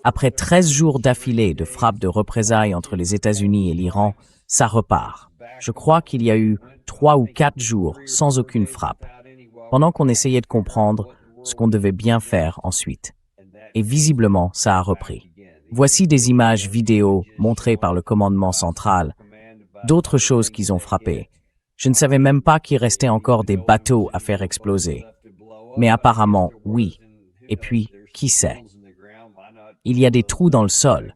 Après 13 jours d'affilée de frappes de représailles entre les États-Unis et l'Iran, ça repart. Je crois qu'il y a eu 3 ou 4 jours sans aucune frappe, pendant qu'on essayait de comprendre ce qu'on devait bien faire ensuite. Et visiblement, ça a repris. Voici des images vidéo montrées par le commandement central, d'autres choses qu'ils ont frappées. Je ne savais même pas qu'il restait encore des bateaux à faire exploser. Mais apparemment, oui. Et puis, qui sait? Il y a des trous dans le sol.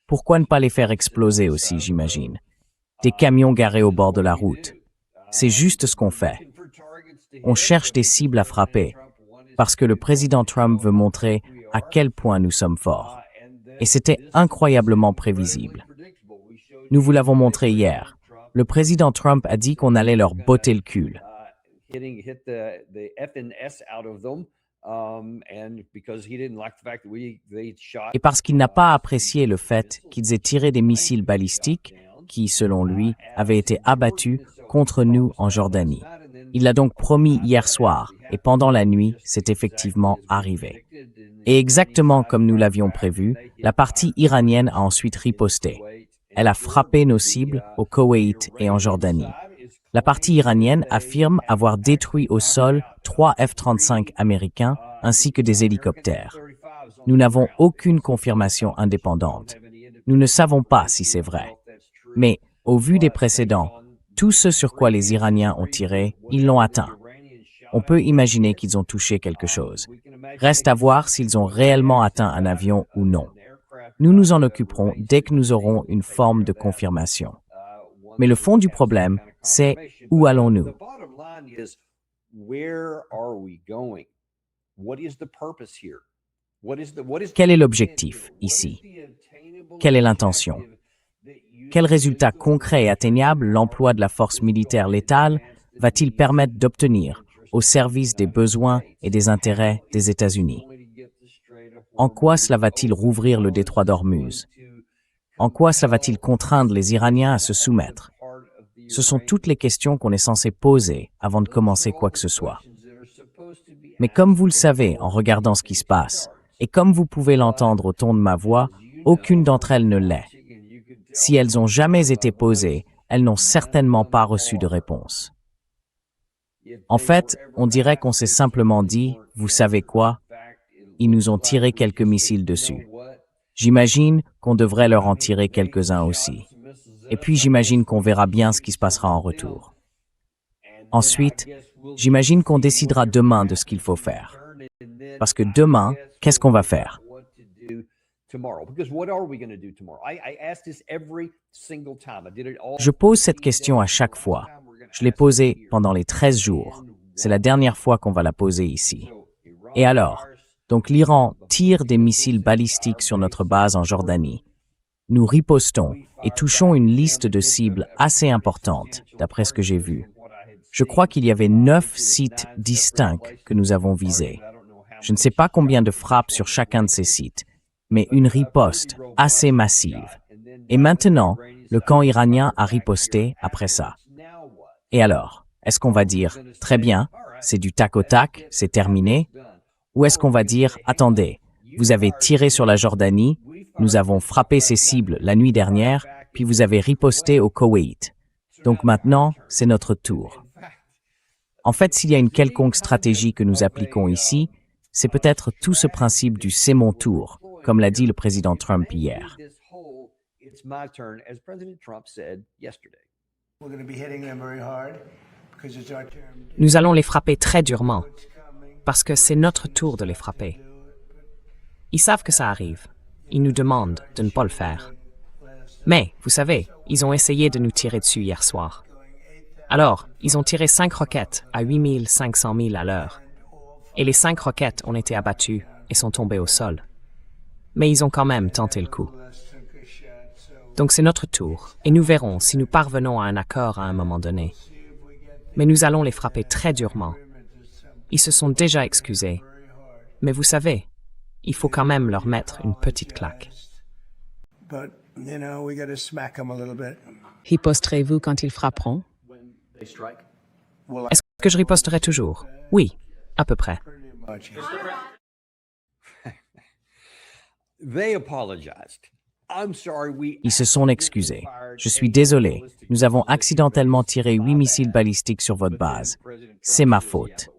Pourquoi ne pas les faire exploser aussi, j'imagine? Des camions garés au bord de la route. C'est juste ce qu'on fait. On cherche des cibles à frapper, parce que le président Trump veut montrer à quel point nous sommes forts. Et c'était incroyablement prévisible. Nous vous l'avons montré hier. Le président Trump a dit qu'on allait leur botter le cul. Et parce qu'il n'a pas apprécié le fait qu'ils aient tiré des missiles balistiques qui, selon lui, avaient été abattus contre nous en Jordanie. Il l'a donc promis hier soir, et pendant la nuit, c'est effectivement arrivé. Et exactement comme nous l'avions prévu, la partie iranienne a ensuite riposté. Elle a frappé nos cibles au Koweït et en Jordanie. La partie iranienne affirme avoir détruit au sol 3 F-35 américains ainsi que des hélicoptères. Nous n'avons aucune confirmation indépendante. Nous ne savons pas si c'est vrai. Mais, au vu des précédents, tout ce sur quoi les Iraniens ont tiré, ils l'ont atteint. On peut imaginer qu'ils ont touché quelque chose. Reste à voir s'ils ont réellement atteint un avion ou non. Nous nous en occuperons dès que nous aurons une forme de confirmation. Mais le fond du problème, c'est où allons-nous? Quel est l'objectif ici? Quelle est l'intention? Quel résultat concret et atteignable l'emploi de la force militaire létale va-t-il permettre d'obtenir au service des besoins et des intérêts des États-Unis? En quoi cela va-t-il rouvrir le détroit d'Ormuz? En quoi cela va-t-il contraindre les Iraniens à se soumettre? Ce sont toutes les questions qu'on est censé poser avant de commencer quoi que ce soit. Mais comme vous le savez en regardant ce qui se passe, et comme vous pouvez l'entendre au ton de ma voix, aucune d'entre elles ne l'est. Si elles n'ont jamais été posées, elles n'ont certainement pas reçu de réponse. En fait, on dirait qu'on s'est simplement dit, vous savez quoi? Ils nous ont tiré quelques missiles dessus. J'imagine qu'on devrait leur en tirer quelques-uns aussi. Et puis j'imagine qu'on verra bien ce qui se passera en retour. Ensuite, j'imagine qu'on décidera demain de ce qu'il faut faire. Parce que demain, qu'est-ce qu'on va faire? Je pose cette question à chaque fois. Je l'ai posée pendant les 13 jours. C'est la dernière fois qu'on va la poser ici. Et alors? Donc l'Iran tire des missiles balistiques sur notre base en Jordanie. Nous ripostons et touchons une liste de cibles assez importante, d'après ce que j'ai vu. Je crois qu'il y avait 9 sites distincts que nous avons visés. Je ne sais pas combien de frappes sur chacun de ces sites, mais une riposte assez massive. Et maintenant, le camp iranien a riposté après ça. Et alors, est-ce qu'on va dire « Très bien, c'est du tac au tac, c'est terminé » ou est-ce qu'on va dire « Attendez, vous avez tiré sur la Jordanie, nous avons frappé ces cibles la nuit dernière, puis vous avez riposté au Koweït. Donc maintenant, c'est notre tour. » En fait, s'il y a une quelconque stratégie que nous appliquons ici, c'est peut-être tout ce principe du « c'est mon tour », comme l'a dit le président Trump hier. Nous allons les frapper très durement, parce que c'est notre tour de les frapper. Ils savent que ça arrive. Ils nous demandent de ne pas le faire. Mais, vous savez, ils ont essayé de nous tirer dessus hier soir. Alors, ils ont tiré 5 roquettes à 8500 milles à l'heure. Et les 5 roquettes ont été abattues et sont tombées au sol. Mais ils ont quand même tenté le coup. Donc c'est notre tour, et nous verrons si nous parvenons à un accord à un moment donné. Mais nous allons les frapper très durement. Ils se sont déjà excusés. Mais vous savez, il faut quand même leur mettre une petite claque. Riposterez-vous quand ils frapperont? Est-ce que je riposterai toujours? Oui, à peu près. Ils se sont excusés. Je suis désolé, nous avons accidentellement tiré 8 missiles balistiques sur votre base. C'est ma faute.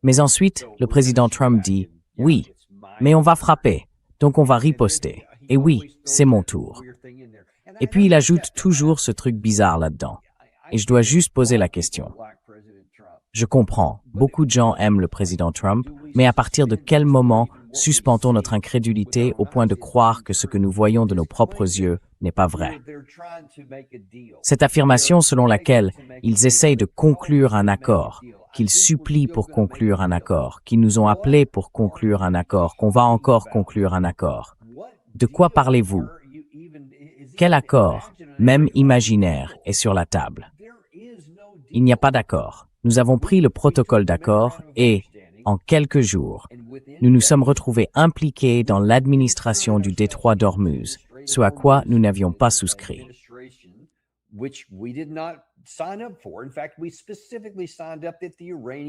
Mais ensuite, le président Trump dit « Oui, mais on va frapper, donc on va riposter. Et oui, c'est mon tour. » Et puis il ajoute toujours ce truc bizarre là-dedans. Et je dois juste poser la question. Je comprends, beaucoup de gens aiment le président Trump, mais à partir de quel moment suspend-on notre incrédulité au point de croire que ce que nous voyons de nos propres yeux n'est pas vrai? Cette affirmation selon laquelle ils essayent de conclure un accord, qu'ils supplient pour conclure un accord, qu'ils nous ont appelés pour conclure un accord, qu'on va encore conclure un accord. De quoi parlez-vous? Quel accord, même imaginaire, est sur la table? Il n'y a pas d'accord. Nous avons pris le protocole d'accord et, en quelques jours, nous nous sommes retrouvés impliqués dans l'administration du détroit d'Ormuz, ce à quoi nous n'avions pas souscrit.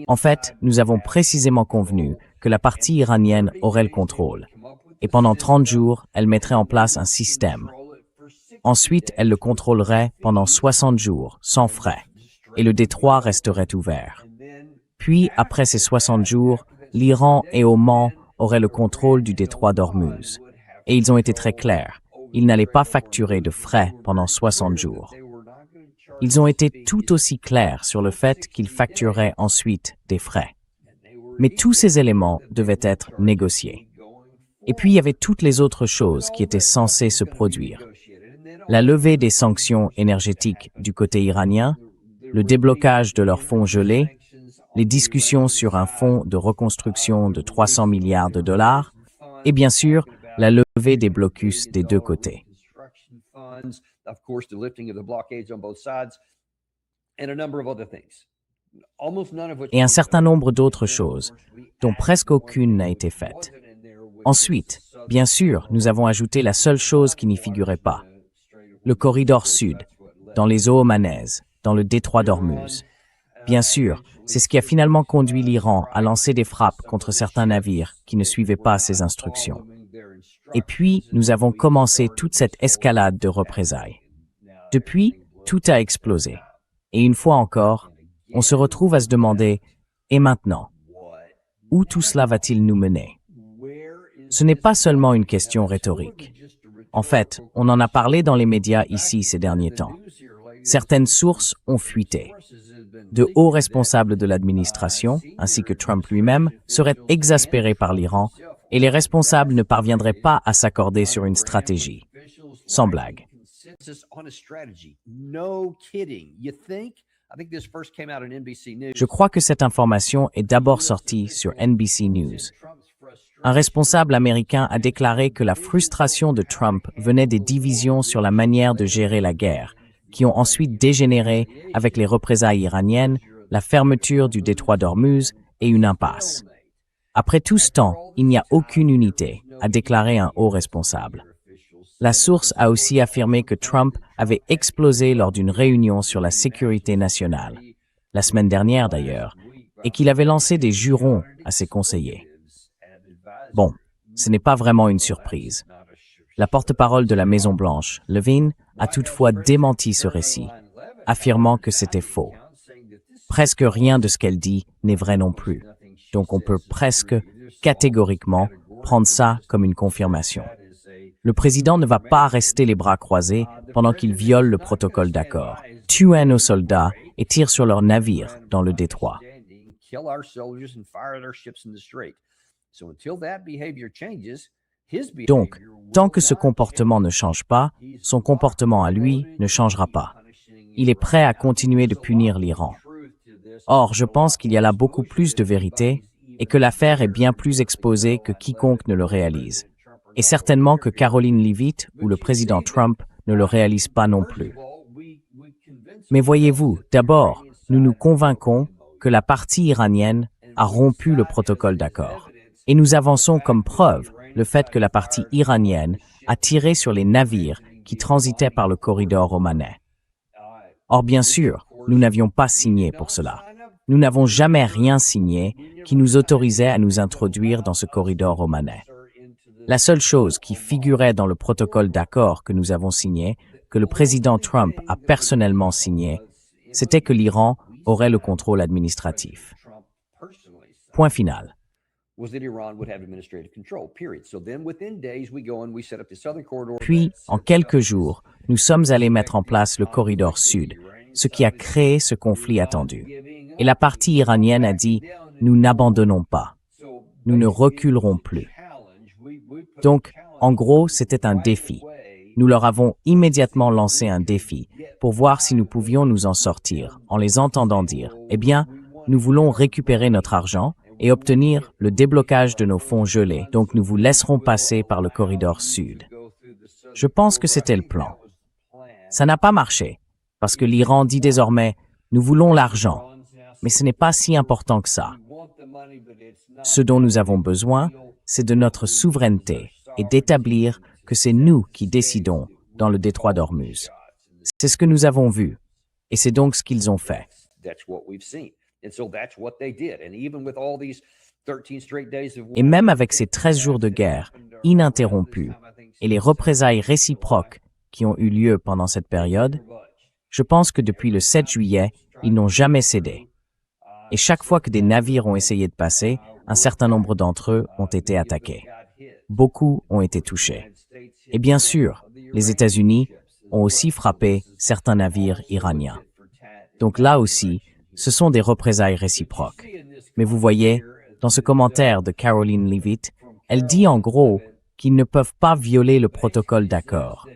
En fait, nous avons précisément convenu que la partie iranienne aurait le contrôle, et pendant 30 jours, elle mettrait en place un système. Ensuite, elle le contrôlerait pendant 60 jours, sans frais, et le détroit resterait ouvert. Puis, après ces 60 jours, l'Iran et Oman auraient le contrôle du détroit d'Ormuz. Et ils ont été très clairs, ils n'allaient pas facturer de frais pendant 60 jours. Ils ont été tout aussi clairs sur le fait qu'ils factureraient ensuite des frais. Mais tous ces éléments devaient être négociés. Et puis il y avait toutes les autres choses qui étaient censées se produire. La levée des sanctions énergétiques du côté iranien, le déblocage de leurs fonds gelés, les discussions sur un fonds de reconstruction de 300 milliards de dollars, et bien sûr, la levée des blocus des deux côtés. Et un certain nombre d'autres choses, dont presque aucune n'a été faite. Ensuite, bien sûr, nous avons ajouté la seule chose qui n'y figurait pas, le corridor sud, dans les eaux omanaises, dans le détroit d'Ormuz. Bien sûr, c'est ce qui a finalement conduit l'Iran à lancer des frappes contre certains navires qui ne suivaient pas ses instructions. Et puis, nous avons commencé toute cette escalade de représailles. Depuis, tout a explosé. Et une fois encore, on se retrouve à se demander, et maintenant, où tout cela va-t-il nous mener? Ce n'est pas seulement une question rhétorique. En fait, on en a parlé dans les médias ici ces derniers temps. Certaines sources ont fuité. De hauts responsables de l'administration, ainsi que Trump lui-même, seraient exaspérés par l'Iran et les responsables ne parviendraient pas à s'accorder sur une stratégie. Sans blague. Je crois que cette information est d'abord sortie sur NBC News. Un responsable américain a déclaré que la frustration de Trump venait des divisions sur la manière de gérer la guerre, qui ont ensuite dégénéré avec les représailles iraniennes, la fermeture du détroit d'Ormuz et une impasse. Après tout ce temps, il n'y a aucune unité, a déclaré un haut responsable. La source a aussi affirmé que Trump avait explosé lors d'une réunion sur la sécurité nationale, la semaine dernière d'ailleurs, et qu'il avait lancé des jurons à ses conseillers. Bon, ce n'est pas vraiment une surprise. La porte-parole de la Maison-Blanche, Levine, a toutefois démenti ce récit, affirmant que c'était faux. Presque rien de ce qu'elle dit n'est vrai non plus, donc on peut presque, catégoriquement, prendre ça comme une confirmation. Le président ne va pas rester les bras croisés pendant qu'il viole le protocole d'accord, tue nos soldats et tire sur leurs navires dans le détroit. Donc, tant que ce comportement ne change pas, son comportement à lui ne changera pas. Il est prêt à continuer de punir l'Iran. Or, je pense qu'il y a là beaucoup plus de vérité et que l'affaire est bien plus exposée que quiconque ne le réalise. Et certainement que Caroline Leavitt ou le président Trump ne le réalisent pas non plus. Mais voyez-vous, d'abord, nous nous convainquons que la partie iranienne a rompu le protocole d'accord. Et nous avançons comme preuve le fait que la partie iranienne a tiré sur les navires qui transitaient par le corridor omanais. Or, bien sûr, nous n'avions pas signé pour cela. Nous n'avons jamais rien signé qui nous autorisait à nous introduire dans ce corridor omanais. La seule chose qui figurait dans le protocole d'accord que nous avons signé, que le président Trump a personnellement signé, c'était que l'Iran aurait le contrôle administratif. Point final. Puis, en quelques jours, nous sommes allés mettre en place le corridor sud, ce qui a créé ce conflit attendu. Et la partie iranienne a dit « Nous n'abandonnons pas. Nous ne reculerons plus. » Donc, en gros, c'était un défi. Nous leur avons immédiatement lancé un défi pour voir si nous pouvions nous en sortir, en les entendant dire « Eh bien, nous voulons récupérer notre argent et obtenir le déblocage de nos fonds gelés, donc nous vous laisserons passer par le corridor sud. » Je pense que c'était le plan. Ça n'a pas marché, parce que l'Iran dit désormais « Nous voulons l'argent, mais ce n'est pas si important que ça. Ce dont nous avons besoin, c'est de notre souveraineté et d'établir que c'est nous qui décidons dans le détroit d'Ormuz. » C'est ce que nous avons vu, et c'est donc ce qu'ils ont fait. Et même avec ces 13 jours de guerre ininterrompus et les représailles réciproques qui ont eu lieu pendant cette période, je pense que depuis le 7 juillet, ils n'ont jamais cédé. Et chaque fois que des navires ont essayé de passer, un certain nombre d'entre eux ont été attaqués. Beaucoup ont été touchés. Et bien sûr, les États-Unis ont aussi frappé certains navires iraniens. Donc là aussi, ce sont des représailles réciproques. Mais vous voyez, dans ce commentaire de Caroline Leavitt, elle dit en gros qu'ils ne peuvent pas violer le protocole d'accord.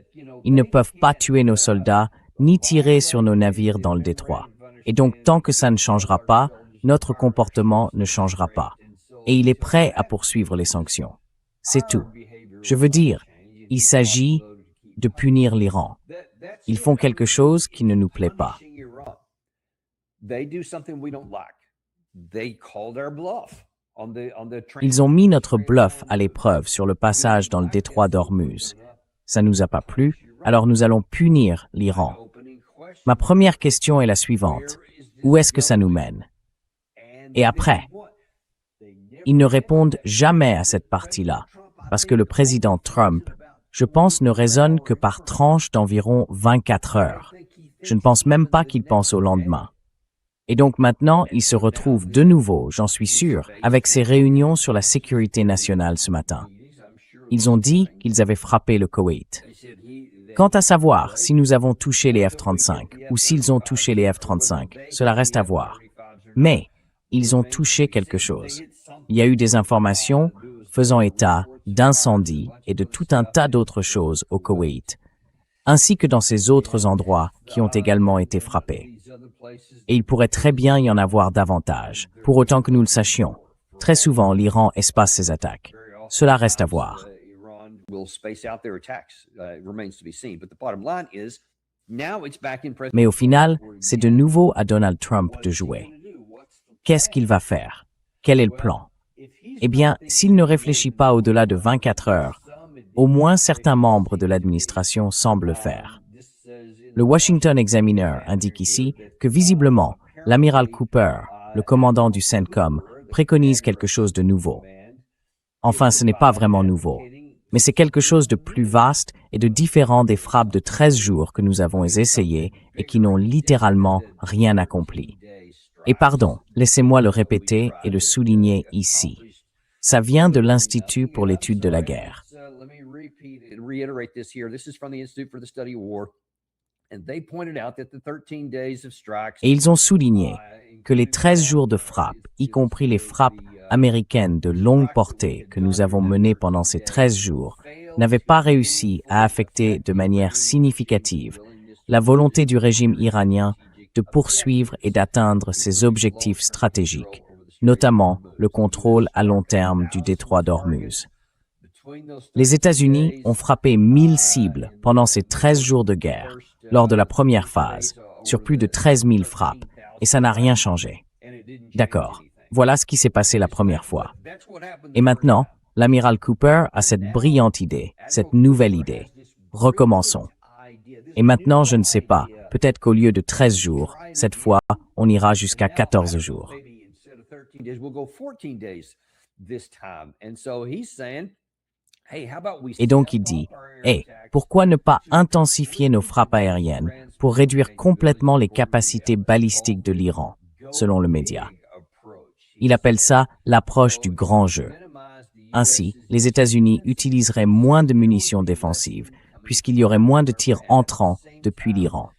Ils ne peuvent pas tuer nos soldats, ni tirer sur nos navires dans le détroit. Et donc, tant que ça ne changera pas, notre comportement ne changera pas. Et il est prêt à poursuivre les sanctions. C'est tout. Je veux dire, il s'agit de punir l'Iran. Ils font quelque chose qui ne nous plaît pas. Ils ont mis notre bluff à l'épreuve sur le passage dans le détroit d'Ormuz. Ça ne nous a pas plu, alors nous allons punir l'Iran. Ma première question est la suivante. Où est-ce que ça nous mène? Et après? Ils ne répondent jamais à cette partie-là, parce que le président Trump, je pense, ne raisonne que par tranche d'environ 24 heures. Je ne pense même pas qu'il pense au lendemain. Et donc maintenant, il se retrouve de nouveau, j'en suis sûr, avec ces réunions sur la sécurité nationale ce matin. Ils ont dit qu'ils avaient frappé le Koweït. Quant à savoir si nous avons touché les F-35 ou s'ils ont touché les F-35, cela reste à voir. Mais ils ont touché quelque chose. Il y a eu des informations faisant état d'incendies et de tout un tas d'autres choses au Koweït, ainsi que dans ces autres endroits qui ont également été frappés. Et il pourrait très bien y en avoir davantage, pour autant que nous le sachions. Très souvent, l'Iran espace ses attaques. Cela reste à voir. Mais au final, c'est de nouveau à Donald Trump de jouer. Qu'est-ce qu'il va faire? Quel est le plan? Eh bien, s'il ne réfléchit pas au-delà de 24 heures, au moins certains membres de l'administration semblent le faire. Le Washington Examiner indique ici que visiblement, l'amiral Cooper, le commandant du CENTCOM, préconise quelque chose de nouveau. Enfin, ce n'est pas vraiment nouveau, mais c'est quelque chose de plus vaste et de différent des frappes de 13 jours que nous avons essayées et qui n'ont littéralement rien accompli. Et pardon, laissez-moi le répéter et le souligner ici. Ça vient de l'Institut pour l'étude de la guerre. Et ils ont souligné que les 13 jours de frappe, y compris les frappes américaines de longue portée que nous avons menées pendant ces 13 jours, n'avaient pas réussi à affecter de manière significative la volonté du régime iranien de poursuivre et d'atteindre ses objectifs stratégiques, notamment le contrôle à long terme du détroit d'Ormuz. Les États-Unis ont frappé 1000 cibles pendant ces 13 jours de guerre, lors de la première phase, sur plus de 13 000 frappes, et ça n'a rien changé. D'accord, voilà ce qui s'est passé la première fois. Et maintenant, l'amiral Cooper a cette brillante idée, cette nouvelle idée. Recommençons. Et maintenant, je ne sais pas, peut-être qu'au lieu de 13 jours, cette fois, on ira jusqu'à 14 jours. Et donc il dit, pourquoi ne pas intensifier nos frappes aériennes pour réduire complètement les capacités balistiques de l'Iran, selon le média. Il appelle ça l'approche du grand jeu. Ainsi, les États-Unis utiliseraient moins de munitions défensives, puisqu'il y aurait moins de tirs entrants depuis l'Iran.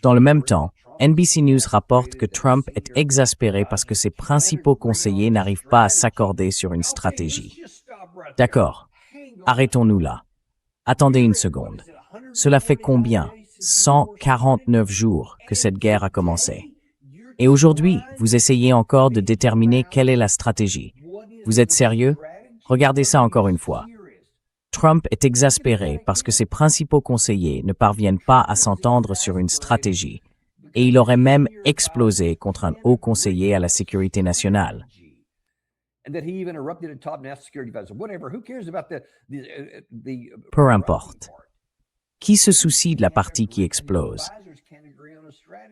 Dans le même temps, NBC News rapporte que Trump est exaspéré parce que ses principaux conseillers n'arrivent pas à s'accorder sur une stratégie. D'accord, arrêtons-nous là. Attendez une seconde. Cela fait combien? 149 jours que cette guerre a commencé. Et aujourd'hui, vous essayez encore de déterminer quelle est la stratégie. Vous êtes sérieux? Regardez ça encore une fois. Trump est exaspéré parce que ses principaux conseillers ne parviennent pas à s'entendre sur une stratégie, et il aurait même explosé contre un haut conseiller à la sécurité nationale. Peu importe. Qui se soucie de la partie qui explose?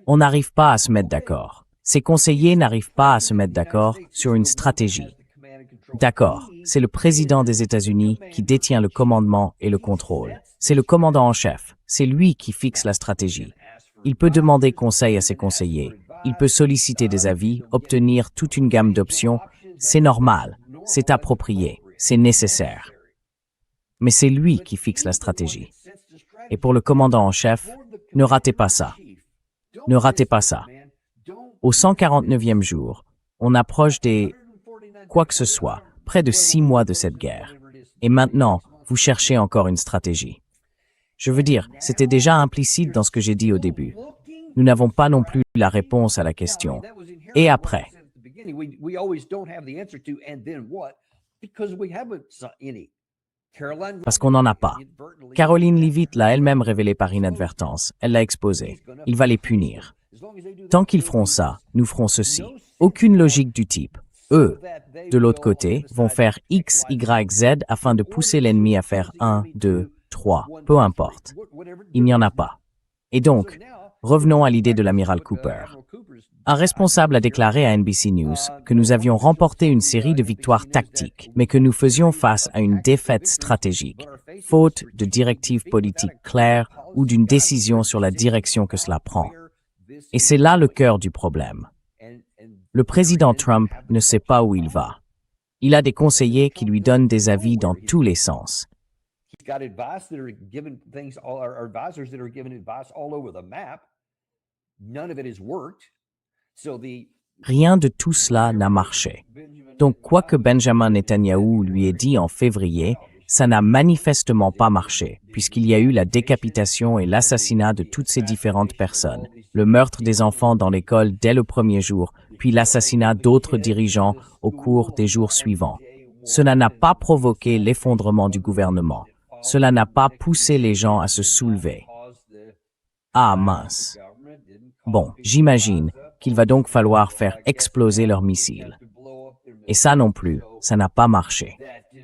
On n'arrive pas à se mettre d'accord. Ses conseillers n'arrivent pas à se mettre d'accord sur une stratégie. D'accord, c'est le président des États-Unis qui détient le commandement et le contrôle. C'est le commandant en chef. C'est lui qui fixe la stratégie. Il peut demander conseil à ses conseillers. Il peut solliciter des avis, obtenir toute une gamme d'options. C'est normal, c'est approprié, c'est nécessaire. Mais c'est lui qui fixe la stratégie. Et pour le commandant en chef, ne ratez pas ça. Ne ratez pas ça. Au 149e jour, on approche des quoi que ce soit, près de 6 mois de cette guerre. Et maintenant, vous cherchez encore une stratégie. Je veux dire, c'était déjà implicite dans ce que j'ai dit au début. Nous n'avons pas non plus la réponse à la question. Et après? Parce qu'on n'en a pas. Caroline Leavitt l'a elle-même révélé par inadvertance. Elle l'a exposé. Il va les punir. Tant qu'ils feront ça, nous ferons ceci. Aucune logique du type. Eux, de l'autre côté, vont faire X, Y, Z afin de pousser l'ennemi à faire 1, 2, 3, peu importe. Il n'y en a pas. Et donc, revenons à l'idée de l'amiral Cooper. Un responsable a déclaré à NBC News que nous avions remporté une série de victoires tactiques, mais que nous faisions face à une défaite stratégique, faute de directives politiques claires ou d'une décision sur la direction que cela prend. Et c'est là le cœur du problème. Le président Trump ne sait pas où il va. Il a des conseillers qui lui donnent des avis dans tous les sens. Rien de tout cela n'a marché. Donc, quoi que Benjamin Netanyahou lui ait dit en février, ça n'a manifestement pas marché, puisqu'il y a eu la décapitation et l'assassinat de toutes ces différentes personnes, le meurtre des enfants dans l'école dès le premier jour, puis l'assassinat d'autres dirigeants au cours des jours suivants. Cela n'a pas provoqué l'effondrement du gouvernement. Cela n'a pas poussé les gens à se soulever. Ah mince. Bon, j'imagine qu'il va donc falloir faire exploser leurs missiles. Et ça non plus, ça n'a pas marché.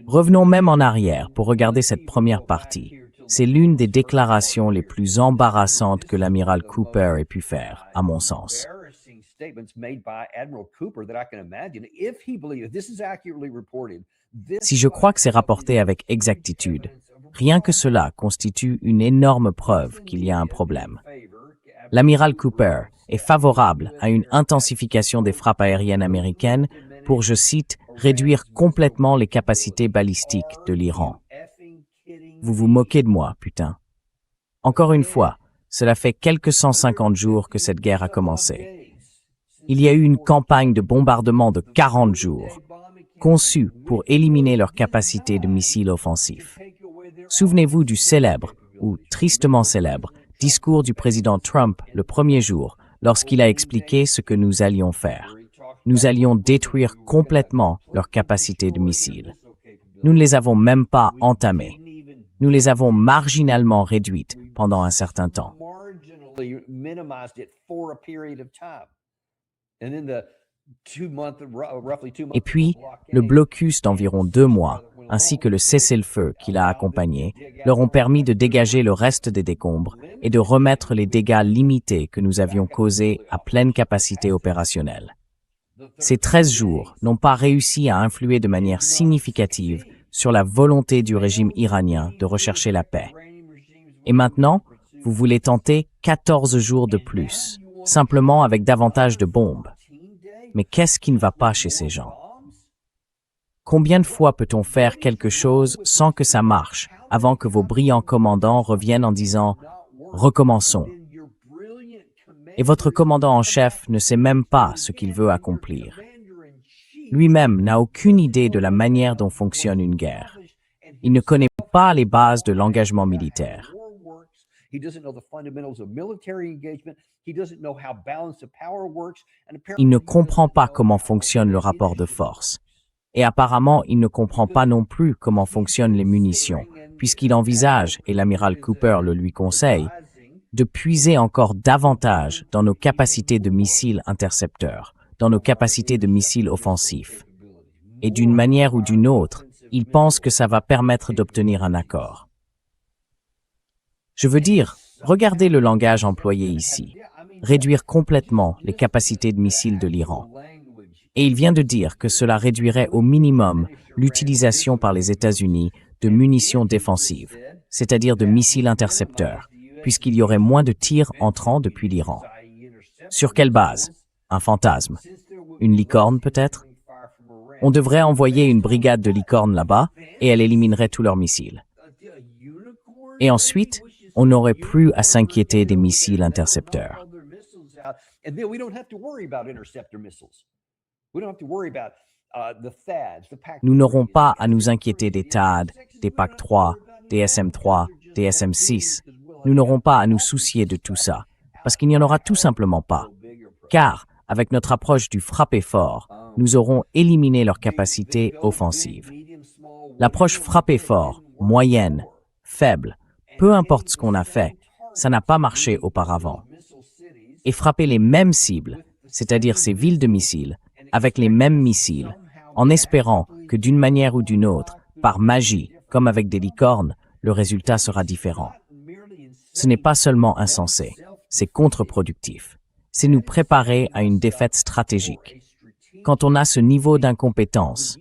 Revenons même en arrière pour regarder cette première partie. C'est l'une des déclarations les plus embarrassantes que l'amiral Cooper ait pu faire, à mon sens. Si je crois que c'est rapporté avec exactitude, rien que cela constitue une énorme preuve qu'il y a un problème. L'amiral Cooper est favorable à une intensification des frappes aériennes américaines pour, je cite, réduire complètement les capacités balistiques de l'Iran. Vous vous moquez de moi, putain. Encore une fois, cela fait quelques 150 jours que cette guerre a commencé. Il y a eu une campagne de bombardement de 40 jours, conçue pour éliminer leur capacité de missiles offensifs. Souvenez-vous du célèbre, ou tristement célèbre, discours du président Trump le premier jour, lorsqu'il a expliqué ce que nous allions faire. Nous allions détruire complètement leur capacité de missiles. Nous ne les avons même pas entamées. Nous les avons marginalement réduites pendant un certain temps. Et puis, le blocus d'environ 2 mois, ainsi que le cessez-le-feu qui l'a accompagné, leur ont permis de dégager le reste des décombres et de remettre les dégâts limités que nous avions causés à pleine capacité opérationnelle. Ces 13 jours n'ont pas réussi à influer de manière significative sur la volonté du régime iranien de rechercher la paix. Et maintenant, vous voulez tenter 14 jours de plus, simplement avec davantage de bombes. Mais qu'est-ce qui ne va pas chez ces gens? Combien de fois peut-on faire quelque chose sans que ça marche avant que vos brillants commandants reviennent en disant « Recommençons ». Et votre commandant en chef ne sait même pas ce qu'il veut accomplir. Lui-même n'a aucune idée de la manière dont fonctionne une guerre. Il ne connaît pas les bases de l'engagement militaire. Il ne comprend pas comment fonctionne le rapport de force. Et apparemment, il ne comprend pas non plus comment fonctionnent les munitions, puisqu'il envisage, et l'amiral Cooper le lui conseille, de puiser encore davantage dans nos capacités de missiles intercepteurs, dans nos capacités de missiles offensifs. Et d'une manière ou d'une autre, il pense que ça va permettre d'obtenir un accord. Je veux dire, regardez le langage employé ici. Réduire complètement les capacités de missiles de l'Iran. Et il vient de dire que cela réduirait au minimum l'utilisation par les États-Unis de munitions défensives, c'est-à-dire de missiles intercepteurs, puisqu'il y aurait moins de tirs entrant depuis l'Iran. Sur quelle base? Un fantasme? Une licorne peut-être? On devrait envoyer une brigade de licornes là-bas et elle éliminerait tous leurs missiles. Et ensuite, on n'aurait plus à s'inquiéter des missiles intercepteurs. Nous n'aurons pas à nous inquiéter des THAAD, des PAC-3, des SM-3, des SM-6. Nous n'aurons pas à nous soucier de tout ça, parce qu'il n'y en aura tout simplement pas. Car, avec notre approche du frapper fort, nous aurons éliminé leurs capacités offensives. L'approche frapper fort, moyenne, faible, peu importe ce qu'on a fait, ça n'a pas marché auparavant. Et frapper les mêmes cibles, c'est-à-dire ces villes de missiles, avec les mêmes missiles, en espérant que d'une manière ou d'une autre, par magie, comme avec des licornes, le résultat sera différent. Ce n'est pas seulement insensé, c'est contre-productif. C'est nous préparer à une défaite stratégique. Quand on a ce niveau d'incompétence,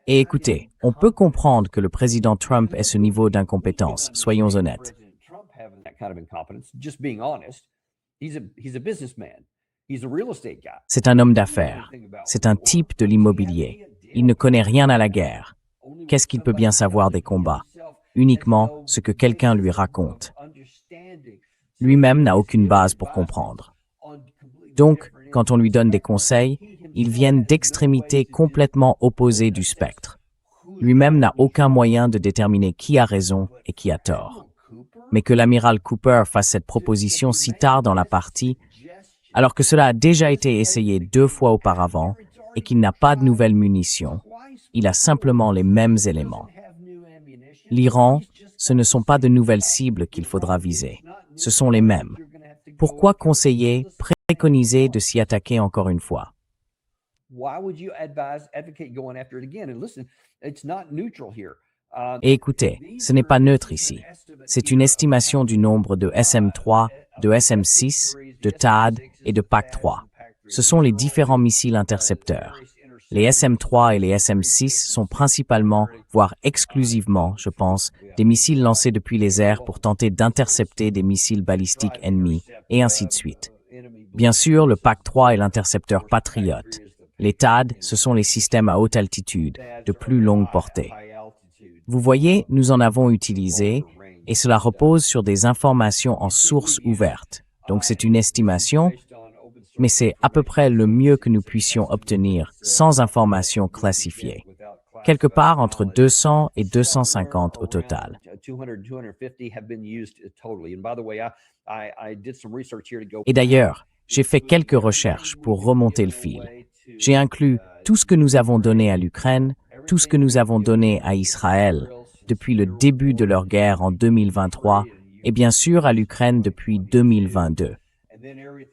et écoutez, on peut comprendre que le président Trump ait ce niveau d'incompétence, soyons honnêtes. C'est un homme d'affaires, c'est un type de l'immobilier. Il ne connaît rien à la guerre. Qu'est-ce qu'il peut bien savoir des combats? Uniquement ce que quelqu'un lui raconte. Lui-même n'a aucune base pour comprendre. Donc, quand on lui donne des conseils, ils viennent d'extrémités complètement opposées du spectre. Lui-même n'a aucun moyen de déterminer qui a raison et qui a tort. Mais que l'amiral Cooper fasse cette proposition si tard dans la partie, alors que cela a déjà été essayé 2 fois auparavant et qu'il n'a pas de nouvelles munitions, il a simplement les mêmes éléments. L'Iran, ce ne sont pas de nouvelles cibles qu'il faudra viser, ce sont les mêmes. Pourquoi conseiller, préconiser de s'y attaquer encore une fois? Et écoutez, ce n'est pas neutre ici. C'est une estimation du nombre de SM-3, de SM-6, de THAAD et de PAC-3. Ce sont les différents missiles intercepteurs. Les SM-3 et les SM-6 sont principalement, voire exclusivement, je pense, des missiles lancés depuis les airs pour tenter d'intercepter des missiles balistiques ennemis, et ainsi de suite. Bien sûr, le PAC-3 est l'intercepteur Patriot. Les THAAD, ce sont les systèmes à haute altitude, de plus longue portée. Vous voyez, nous en avons utilisé, et cela repose sur des informations en source ouverte. Donc c'est une estimation, mais c'est à peu près le mieux que nous puissions obtenir sans informations classifiées. Quelque part entre 200 et 250 au total. Et d'ailleurs, j'ai fait quelques recherches pour remonter le fil. J'ai inclus tout ce que nous avons donné à l'Ukraine, tout ce que nous avons donné à Israël depuis le début de leur guerre en 2023 et bien sûr à l'Ukraine depuis 2022.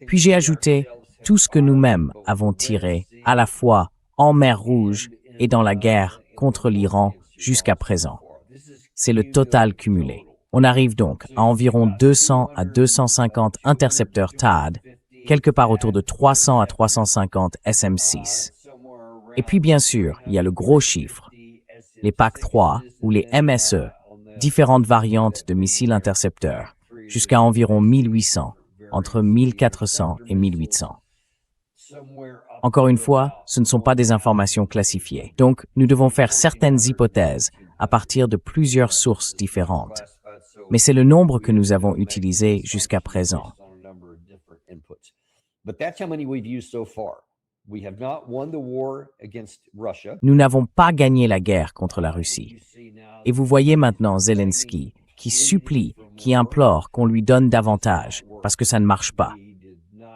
Puis j'ai ajouté tout ce que nous-mêmes avons tiré à la fois en mer Rouge et dans la guerre contre l'Iran jusqu'à présent. C'est le total cumulé. On arrive donc à environ 200 à 250 intercepteurs THAAD, quelque part autour de 300 à 350 SM-6. Et puis bien sûr, il y a le gros chiffre, les PAC-3 ou les MSE, différentes variantes de missiles intercepteurs, jusqu'à environ 1800, entre 1400 et 1800. Encore une fois, ce ne sont pas des informations classifiées. Donc, nous devons faire certaines hypothèses à partir de plusieurs sources différentes. Mais c'est le nombre que nous avons utilisé jusqu'à présent. Nous n'avons pas gagné la guerre contre la Russie. Et vous voyez maintenant Zelensky qui supplie, qui implore qu'on lui donne davantage, parce que ça ne marche pas.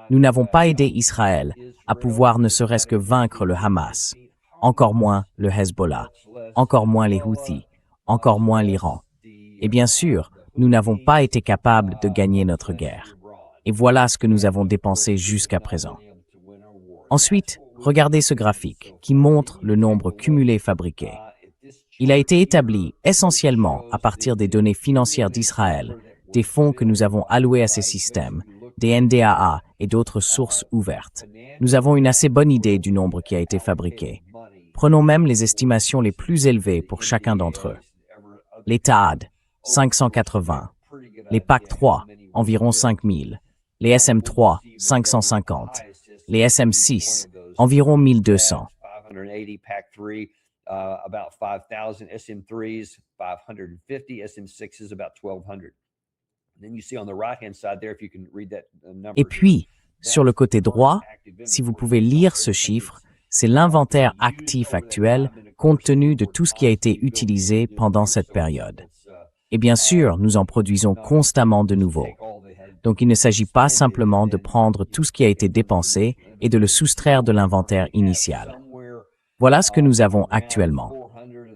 Nous n'avons pas aidé Israël à pouvoir ne serait-ce que vaincre le Hamas, encore moins le Hezbollah, encore moins les Houthis, encore moins l'Iran. Et bien sûr, nous n'avons pas été capables de gagner notre guerre. Et voilà ce que nous avons dépensé jusqu'à présent. Ensuite, regardez ce graphique qui montre le nombre cumulé fabriqué. Il a été établi essentiellement à partir des données financières d'Israël, des fonds que nous avons alloués à ces systèmes, des NDAA et d'autres sources ouvertes. Nous avons une assez bonne idée du nombre qui a été fabriqué. Prenons même les estimations les plus élevées pour chacun d'entre eux. Les THAAD, 580. Les PAC-3, environ 5000. Les SM-3, 550. Les SM-6, environ 1200. Et puis, sur le côté droit, si vous pouvez lire ce chiffre, c'est l'inventaire actif actuel compte tenu de tout ce qui a été utilisé pendant cette période. Et bien sûr, nous en produisons constamment de nouveaux. Donc il ne s'agit pas simplement de prendre tout ce qui a été dépensé et de le soustraire de l'inventaire initial. Voilà ce que nous avons actuellement.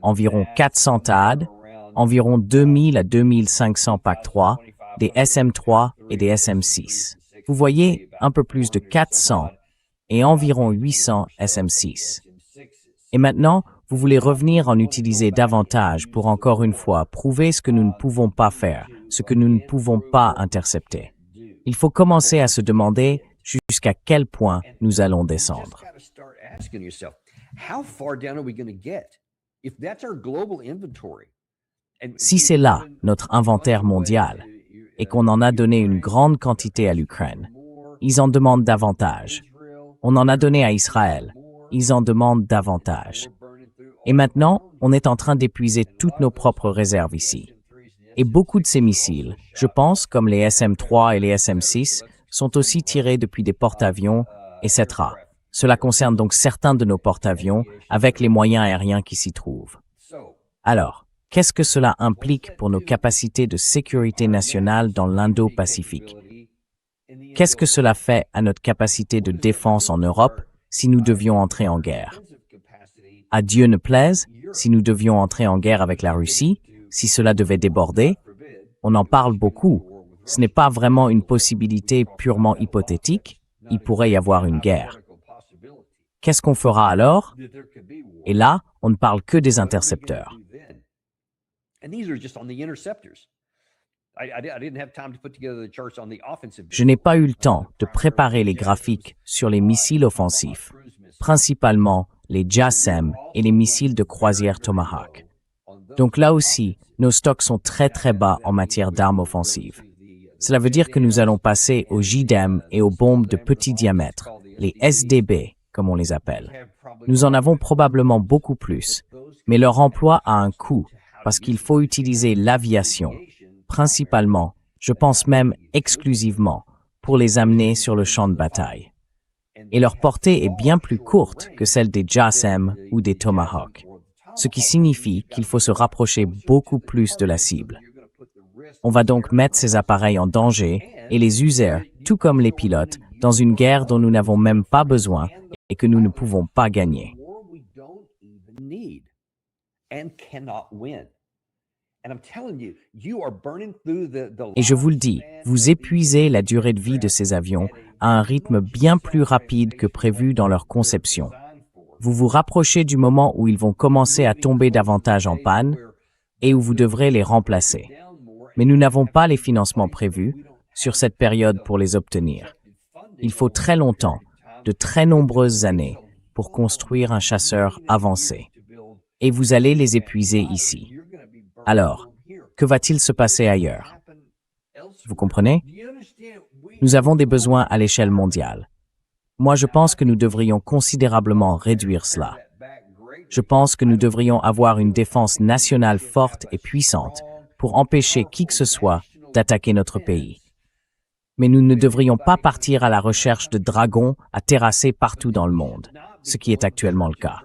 Environ 400 THAAD, environ 2000 à 2500 PAC-3, des SM-3 et des SM-6. Vous voyez, un peu plus de 400 et environ 800 SM-6. Et maintenant, vous voulez revenir en utiliser davantage pour encore une fois prouver ce que nous ne pouvons pas faire, ce que nous ne pouvons pas intercepter. Il faut commencer à se demander jusqu'à quel point nous allons descendre. Si c'est là notre inventaire mondial et qu'on en a donné une grande quantité à l'Ukraine, ils en demandent davantage. On en a donné à Israël, ils en demandent davantage. Et maintenant, on est en train d'épuiser toutes nos propres réserves ici. Et beaucoup de ces missiles, je pense, comme les SM-3 et les SM-6, sont aussi tirés depuis des porte-avions, etc. Cela concerne donc certains de nos porte-avions avec les moyens aériens qui s'y trouvent. Alors, qu'est-ce que cela implique pour nos capacités de sécurité nationale dans l'Indo-Pacifique? Qu'est-ce que cela fait à notre capacité de défense en Europe si nous devions entrer en guerre? À Dieu ne plaise, si nous devions entrer en guerre avec la Russie, si cela devait déborder, on en parle beaucoup. Ce n'est pas vraiment une possibilité purement hypothétique, il pourrait y avoir une guerre. Qu'est-ce qu'on fera alors? Et là, on ne parle que des intercepteurs. Je n'ai pas eu le temps de préparer les graphiques sur les missiles offensifs, principalement les JASSM et les missiles de croisière Tomahawk. Donc là aussi, nos stocks sont très très bas en matière d'armes offensives. Cela veut dire que nous allons passer aux JDAM et aux bombes de petit diamètre, les SDB, comme on les appelle. Nous en avons probablement beaucoup plus, mais leur emploi a un coût parce qu'il faut utiliser l'aviation, principalement, je pense même exclusivement, pour les amener sur le champ de bataille. Et leur portée est bien plus courte que celle des JASSM ou des Tomahawk, ce qui signifie qu'il faut se rapprocher beaucoup plus de la cible. On va donc mettre ces appareils en danger et les user, tout comme les pilotes, dans une guerre dont nous n'avons même pas besoin et que nous ne pouvons pas gagner. Et je vous le dis, vous épuisez la durée de vie de ces avions à un rythme bien plus rapide que prévu dans leur conception. Vous vous rapprochez du moment où ils vont commencer à tomber davantage en panne et où vous devrez les remplacer. Mais nous n'avons pas les financements prévus sur cette période pour les obtenir. Il faut très longtemps, de très nombreuses années, pour construire un chasseur avancé. et vous allez les épuiser ici. Alors, que va-t-il se passer ailleurs? Vous comprenez? Nous avons des besoins à l'échelle mondiale. Moi, je pense que nous devrions considérablement réduire cela. Je pense que nous devrions avoir une défense nationale forte et puissante pour empêcher qui que ce soit d'attaquer notre pays. Mais nous ne devrions pas partir à la recherche de dragons à terrasser partout dans le monde, ce qui est actuellement le cas.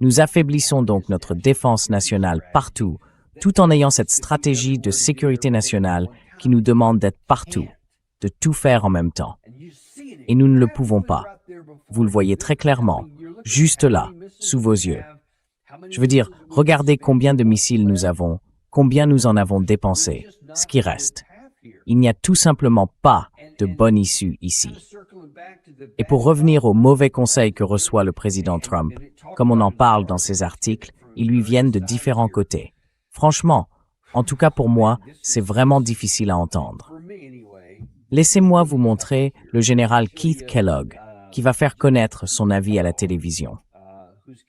Nous affaiblissons donc notre défense nationale partout, tout en ayant cette stratégie de sécurité nationale qui nous demande d'être partout, de tout faire en même temps. Et nous ne le pouvons pas. Vous le voyez très clairement, juste là, sous vos yeux. Je veux dire, regardez combien de missiles nous avons, combien nous en avons dépensé, ce qui reste. Il n'y a tout simplement pas de bonne issue ici. Et pour revenir aux mauvais conseils que reçoit le président Trump, comme on en parle dans ses articles, ils lui viennent de différents côtés. Franchement, en tout cas pour moi, c'est vraiment difficile à entendre. Laissez-moi vous montrer le général Keith Kellogg, qui va faire connaître son avis à la télévision.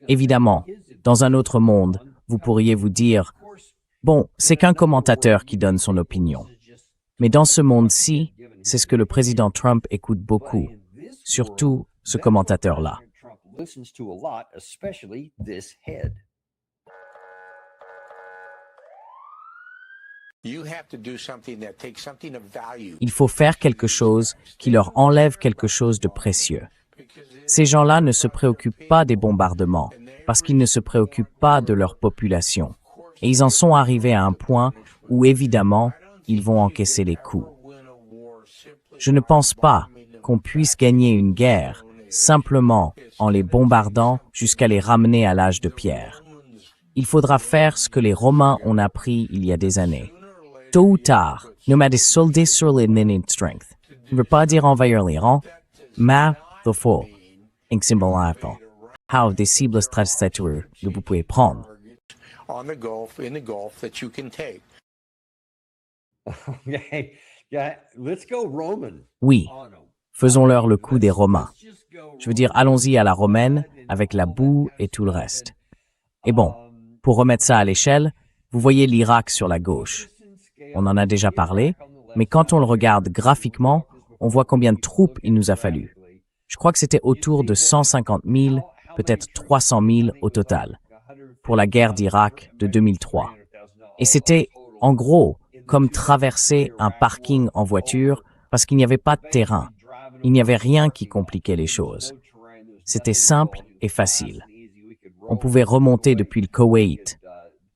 Évidemment, dans un autre monde, vous pourriez vous dire « Bon, c'est qu'un commentateur qui donne son opinion. » Mais dans ce monde-ci, c'est ce que le président Trump écoute beaucoup, surtout ce commentateur-là. Il faut faire quelque chose qui leur enlève quelque chose de précieux. Ces gens-là ne se préoccupent pas des bombardements parce qu'ils ne se préoccupent pas de leur population. Et ils en sont arrivés à un point où, évidemment, ils vont encaisser les coups. Je ne pense pas qu'on puisse gagner une guerre simplement en les bombardant jusqu'à les ramener à l'âge de pierre. Il faudra faire ce que les Romains ont appris il y a des années. Tôt ou tard, nomades soldés sur les lignes de strength. Ne veut pas dire envahir les rangs, mais il faut, en symbole, how des cibles stratégiques que vous pouvez prendre. Oui, faisons-leur le coup des Romains. Je veux dire, allons-y à la romaine, avec la boue et tout le reste. Et bon, pour remettre ça à l'échelle, vous voyez l'Irak sur la gauche. On en a déjà parlé, mais quand on le regarde graphiquement, on voit combien de troupes il nous a fallu. Je crois que c'était autour de 150 000, peut-être 300 000 au total, pour la guerre d'Irak de 2003. Et c'était, en gros, comme traverser un parking en voiture parce qu'il n'y avait pas de terrain. Il n'y avait rien qui compliquait les choses. C'était simple et facile. On pouvait remonter depuis le Koweït.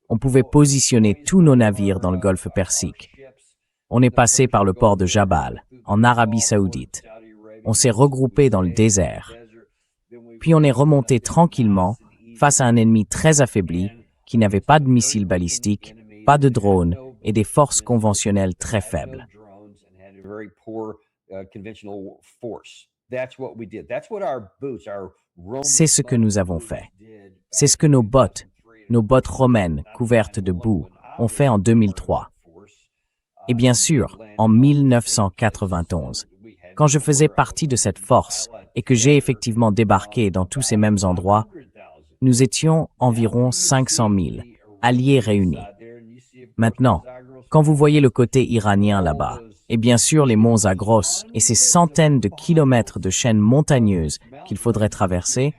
On pouvait positionner tous nos navires dans le golfe Persique. On est passé par le port de Jabal, en Arabie Saoudite. On s'est regroupé dans le désert. Puis on est remonté tranquillement face à un ennemi très affaibli qui n'avait pas de missiles balistiques, pas de drones et des forces conventionnelles très faibles. C'est ce que nous avons fait. C'est ce que nos bottes romaines couvertes de boue, ont fait en 2003. Et bien sûr, en 1991, quand je faisais partie de cette force et que j'ai effectivement débarqué dans tous ces mêmes endroits, nous étions environ 500 000, alliés réunis. Maintenant, quand vous voyez le côté iranien là-bas, et bien sûr les monts Zagros et ces centaines de kilomètres de chaînes montagneuses qu'il faudrait traverser,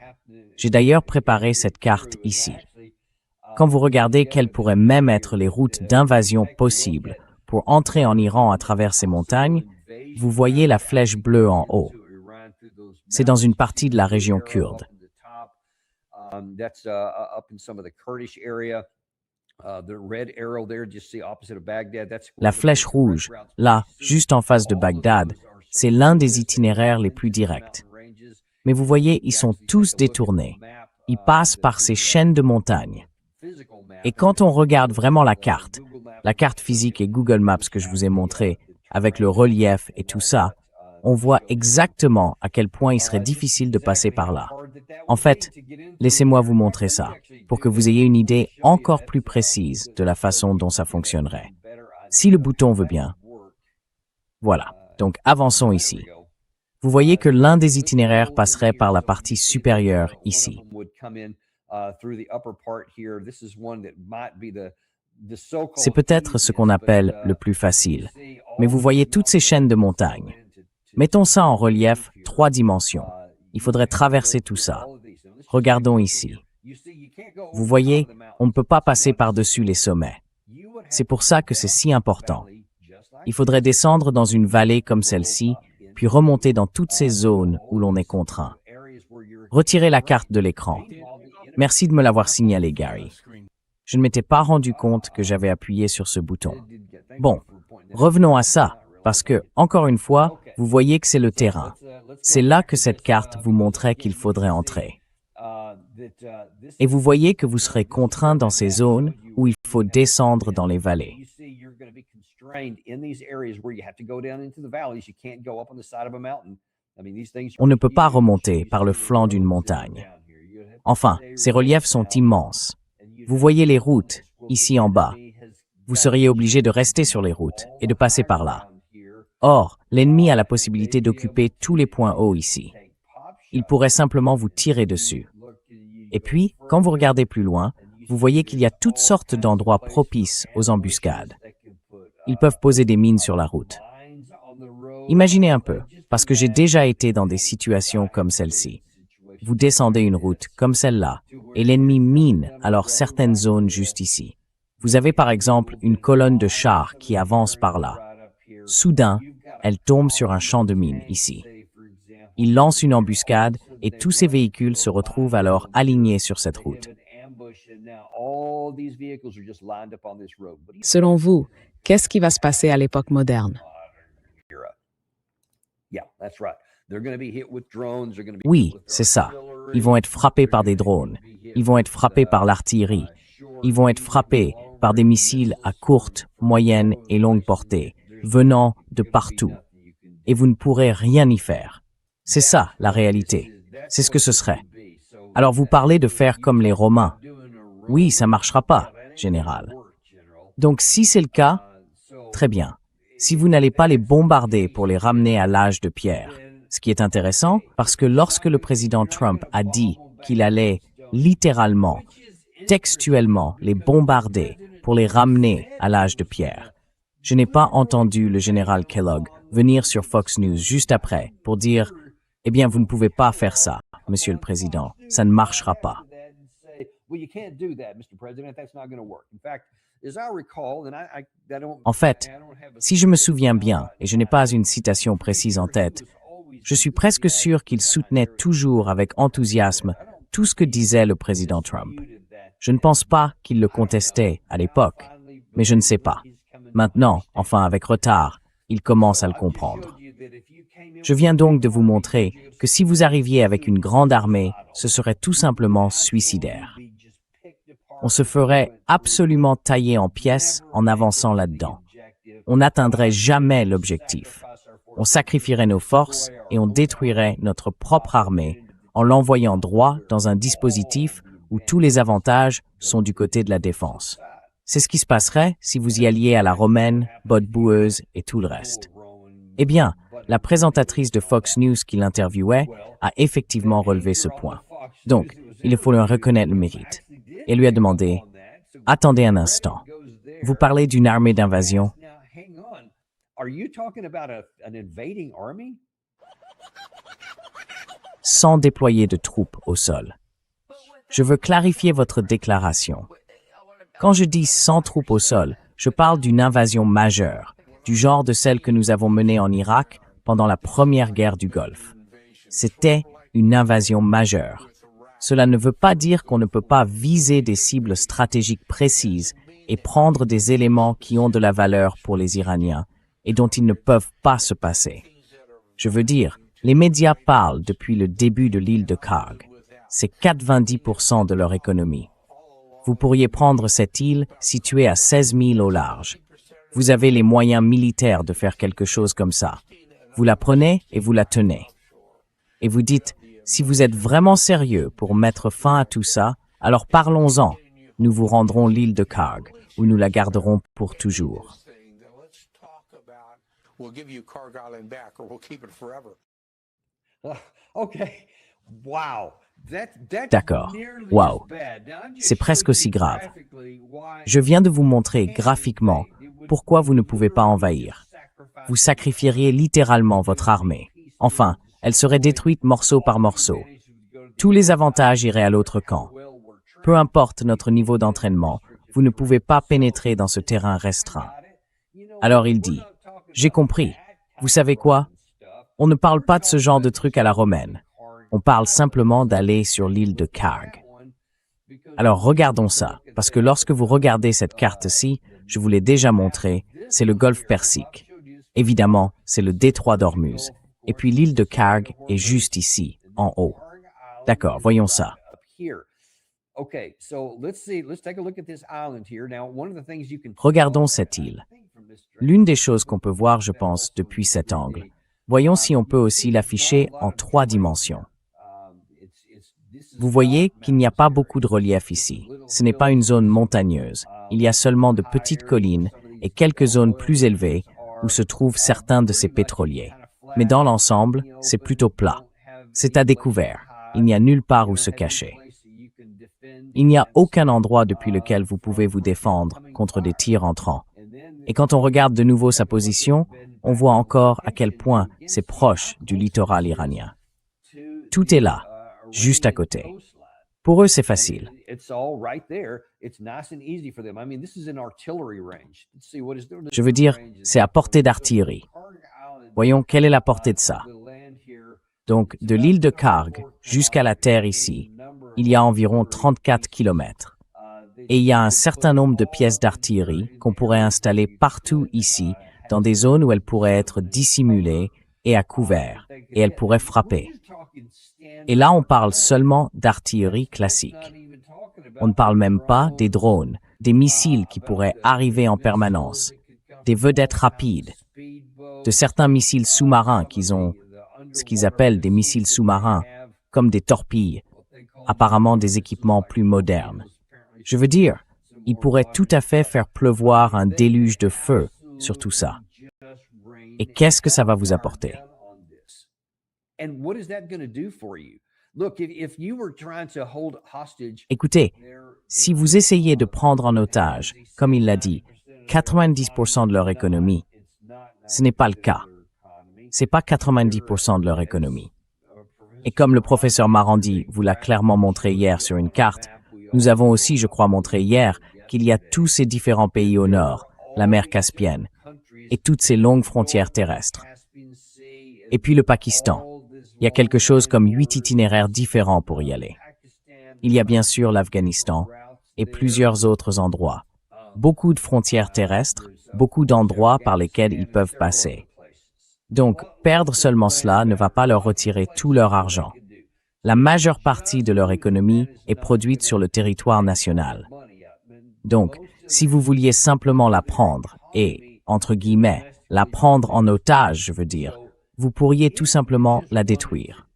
j'ai d'ailleurs préparé cette carte ici. Quand vous regardez quelles pourraient même être les routes d'invasion possibles pour entrer en Iran à travers ces montagnes, vous voyez la flèche bleue en haut. C'est dans une partie de la région kurde. La flèche rouge, là, juste en face de Bagdad, c'est l'un des itinéraires les plus directs. Mais vous voyez, ils sont tous détournés. Ils passent par ces chaînes de montagnes. Et quand on regarde vraiment la carte physique et Google Maps que je vous ai montré, avec le relief et tout ça, on voit exactement à quel point il serait difficile de passer par là. En fait, laissez-moi vous montrer ça, pour que vous ayez une idée encore plus précise de la façon dont ça fonctionnerait. Si le bouton veut bien. Voilà, donc avançons ici. Vous voyez que l'un des itinéraires passerait par la partie supérieure ici. C'est peut-être ce qu'on appelle le plus facile, mais vous voyez toutes ces chaînes de montagnes. Mettons ça en relief 3 dimensions. Il faudrait traverser tout ça. Regardons ici. Vous voyez, on ne peut pas passer par-dessus les sommets. C'est pour ça que c'est si important. Il faudrait descendre dans une vallée comme celle-ci, puis remonter dans toutes ces zones où l'on est contraint. Retirez la carte de l'écran. Merci de me l'avoir signalé, Gary. Je ne m'étais pas rendu compte que j'avais appuyé sur ce bouton. Bon, revenons à ça, parce que, encore une fois, vous voyez que c'est le terrain. C'est là que cette carte vous montrait qu'il faudrait entrer. Et vous voyez que vous serez contraint dans ces zones où il faut descendre dans les vallées. On ne peut pas remonter par le flanc d'une montagne. Enfin, ces reliefs sont immenses. Vous voyez les routes, ici en bas. Vous seriez obligé de rester sur les routes et de passer par là. Or, l'ennemi a la possibilité d'occuper tous les points hauts ici. Il pourrait simplement vous tirer dessus. Et puis, quand vous regardez plus loin, vous voyez qu'il y a toutes sortes d'endroits propices aux embuscades. Ils peuvent poser des mines sur la route. Imaginez un peu, parce que j'ai déjà été dans des situations comme celle-ci. Vous descendez une route comme celle-là, et l'ennemi mine alors certaines zones juste ici. Vous avez par exemple une colonne de chars qui avance par là. Soudain, elle tombe sur un champ de mines ici. Il lance une embuscade et tous ces véhicules se retrouvent alors alignés sur cette route. Selon vous, qu'est-ce qui va se passer à l'époque moderne? Oui, c'est ça. Ils vont être frappés par des drones. Ils vont être frappés par l'artillerie. Ils vont être frappés par des missiles à courte, moyenne et longue portée, venant de partout. Et vous ne pourrez rien y faire. C'est ça, la réalité. C'est ce que ce serait. Alors vous parlez de faire comme les Romains. Oui, ça marchera pas, général. Donc si c'est le cas, très bien. Si vous n'allez pas les bombarder pour les ramener à l'âge de pierre. Ce qui est intéressant, parce que lorsque le président Trump a dit qu'il allait littéralement, textuellement, les bombarder pour les ramener à l'âge de pierre, je n'ai pas entendu le général Kellogg venir sur Fox News juste après pour dire « Eh bien, vous ne pouvez pas faire ça, Monsieur le Président, ça ne marchera pas. » En fait, si je me souviens bien, et je n'ai pas une citation précise en tête, je suis presque sûr qu'il soutenait toujours avec enthousiasme tout ce que disait le président Trump. Je ne pense pas qu'il le contestait à l'époque, mais je ne sais pas. Maintenant, enfin avec retard, il commence à le comprendre. Je viens donc de vous montrer que si vous arriviez avec une grande armée, ce serait tout simplement suicidaire. On se ferait absolument tailler en pièces en avançant là-dedans. On n'atteindrait jamais l'objectif. On sacrifierait nos forces et on détruirait notre propre armée en l'envoyant droit dans un dispositif où tous les avantages sont du côté de la défense. C'est ce qui se passerait si vous y alliez à la romaine, botte boueuse et tout le reste. Eh bien, la présentatrice de Fox News qui l'interviewait a effectivement relevé ce point. Donc, il faut lui en reconnaître le mérite. Et lui a demandé « Attendez un instant. Vous parlez d'une armée d'invasion? » Sans déployer de troupes au sol. Je veux clarifier votre déclaration. Quand je dis sans troupes au sol, je parle d'une invasion majeure, du genre de celle que nous avons menée en Irak pendant la première guerre du Golfe. C'était une invasion majeure. Cela ne veut pas dire qu'on ne peut pas viser des cibles stratégiques précises et prendre des éléments qui ont de la valeur pour les Iraniens et dont ils ne peuvent pas se passer. Je veux dire, les médias parlent depuis le début de l'île de Karg. C'est 90% de leur économie. Vous pourriez prendre cette île située à 16 000 au large. Vous avez les moyens militaires de faire quelque chose comme ça. Vous la prenez et vous la tenez. Et vous dites, si vous êtes vraiment sérieux pour mettre fin à tout ça, alors parlons-en. Nous vous rendrons l'île de Karg, où nous la garderons pour toujours. D'accord. Wow. C'est presque aussi grave. Je viens de vous montrer graphiquement pourquoi vous ne pouvez pas envahir. Vous sacrifieriez littéralement votre armée. Enfin, elle serait détruite morceau par morceau. Tous les avantages iraient à l'autre camp. Peu importe notre niveau d'entraînement, vous ne pouvez pas pénétrer dans ce terrain restreint. Alors il dit, « J'ai compris. Vous savez quoi? On ne parle pas de ce genre de truc à la romaine. On parle simplement d'aller sur l'île de Karg. » Alors regardons ça, parce que lorsque vous regardez cette carte-ci, je vous l'ai déjà montré, c'est le golfe Persique. Évidemment, c'est le détroit d'Ormuz. Et puis l'île de Karg est juste ici, en haut. D'accord, voyons ça. Regardons cette île. L'une des choses qu'on peut voir, je pense, depuis cet angle. Voyons si on peut aussi l'afficher en 3 dimensions. Vous voyez qu'il n'y a pas beaucoup de relief ici. Ce n'est pas une zone montagneuse. Il y a seulement de petites collines et quelques zones plus élevées où se trouvent certains de ces pétroliers. Mais dans l'ensemble, c'est plutôt plat. C'est à découvert. Il n'y a nulle part où se cacher. Il n'y a aucun endroit depuis lequel vous pouvez vous défendre contre des tirs entrants. Et quand on regarde de nouveau sa position, on voit encore à quel point c'est proche du littoral iranien. Tout est là, juste à côté. Pour eux, c'est facile. Je veux dire, c'est à portée d'artillerie. Voyons quelle est la portée de ça. Donc, de l'île de Karg jusqu'à la terre ici, il y a environ 34 kilomètres. Et il y a un certain nombre de pièces d'artillerie qu'on pourrait installer partout ici, dans des zones où elles pourraient être dissimulées et à couvert, et elles pourraient frapper. Et là, on parle seulement d'artillerie classique. On ne parle même pas des drones, des missiles qui pourraient arriver en permanence, des vedettes rapides, de certains missiles sous-marins qui ont ce qu'ils appellent des missiles sous-marins, comme des torpilles, apparemment des équipements plus modernes. Je veux dire, ils pourraient tout à fait faire pleuvoir un déluge de feu sur tout ça. Et qu'est-ce que ça va vous apporter? Écoutez, si vous essayez de prendre en otage, comme il l'a dit, 90% de leur économie, ce n'est pas le cas. C'est pas 90% de leur économie. Et comme le professeur Marandi vous l'a clairement montré hier sur une carte, nous avons aussi, je crois, montré hier qu'il y a tous ces différents pays au nord, la mer Caspienne, et toutes ces longues frontières terrestres. Et puis le Pakistan. Il y a quelque chose comme 8 itinéraires différents pour y aller. Il y a bien sûr l'Afghanistan et plusieurs autres endroits. Beaucoup de frontières terrestres, beaucoup d'endroits par lesquels ils peuvent passer. Donc, perdre seulement cela ne va pas leur retirer tout leur argent. La majeure partie de leur économie est produite sur le territoire national. Donc, si vous vouliez simplement la prendre et, entre guillemets, la prendre en otage, je veux dire, vous pourriez tout simplement la détruire.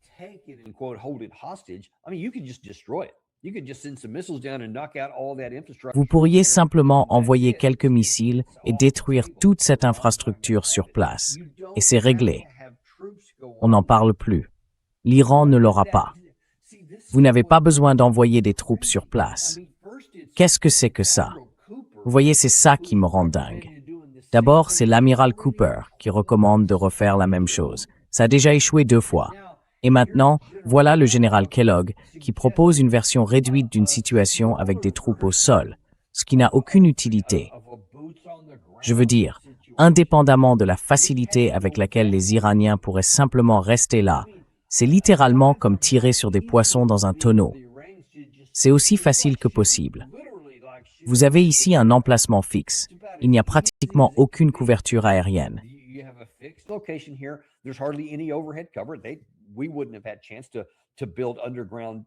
Vous pourriez simplement envoyer quelques missiles et détruire toute cette infrastructure sur place. Et c'est réglé. On n'en parle plus. L'Iran ne l'aura pas. Vous n'avez pas besoin d'envoyer des troupes sur place. Qu'est-ce que c'est que ça? Vous voyez, c'est ça qui me rend dingue. D'abord, c'est l'amiral Cooper qui recommande de refaire la même chose. Ça a déjà échoué 2 fois. Et maintenant, voilà le général Kellogg qui propose une version réduite d'une situation avec des troupes au sol, ce qui n'a aucune utilité. Je veux dire, indépendamment de la facilité avec laquelle les Iraniens pourraient simplement rester là, c'est littéralement comme tirer sur des poissons dans un tonneau. C'est aussi facile que possible. Vous avez ici un emplacement fixe. Il n'y a pratiquement aucune couverture aérienne.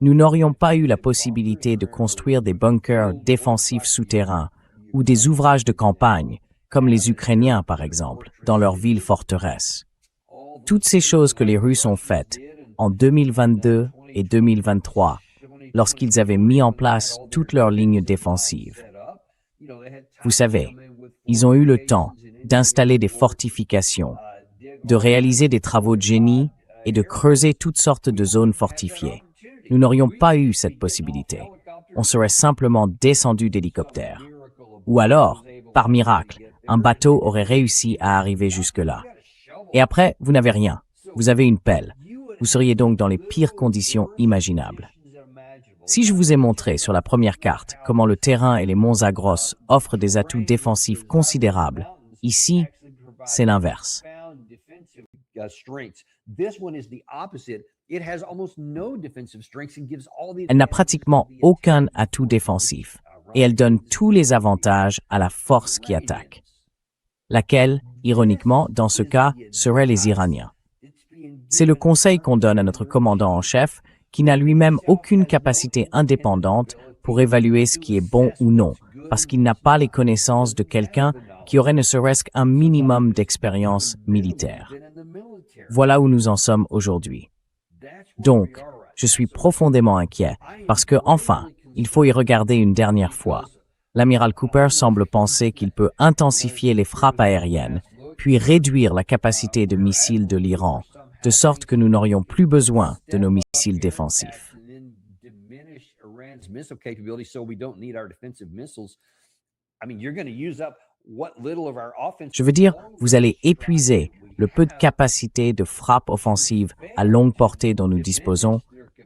Nous n'aurions pas eu la possibilité de construire des bunkers défensifs souterrains ou des ouvrages de campagne, comme les Ukrainiens par exemple, dans leurs villes forteresses. Toutes ces choses que les Russes ont faites en 2022 et 2023, lorsqu'ils avaient mis en place toutes leurs lignes défensives. Vous savez, ils ont eu le temps d'installer des fortifications, de réaliser des travaux de génie et de creuser toutes sortes de zones fortifiées. Nous n'aurions pas eu cette possibilité. On serait simplement descendu d'hélicoptère. Ou alors, par miracle, un bateau aurait réussi à arriver jusque-là. Et après, vous n'avez rien. Vous avez une pelle. Vous seriez donc dans les pires conditions imaginables. Si je vous ai montré sur la première carte comment le terrain et les monts Zagros offrent des atouts défensifs considérables, ici, c'est l'inverse. Elle n'a pratiquement aucun atout défensif et elle donne tous les avantages à la force qui attaque, laquelle, ironiquement, dans ce cas, seraient les Iraniens. C'est le conseil qu'on donne à notre commandant en chef, qui n'a lui-même aucune capacité indépendante pour évaluer ce qui est bon ou non, parce qu'il n'a pas les connaissances de quelqu'un qui aurait ne serait-ce qu'un minimum d'expérience militaire. Voilà où nous en sommes aujourd'hui. Donc, je suis profondément inquiet, parce que, enfin, il faut y regarder une dernière fois. L'amiral Cooper semble penser qu'il peut intensifier les frappes aériennes, puis réduire la capacité de missiles de l'Iran, de sorte que nous n'aurions plus besoin de nos missiles défensifs. Je veux dire, vous allez épuiser le peu de capacité de frappe offensive à longue portée dont nous disposons,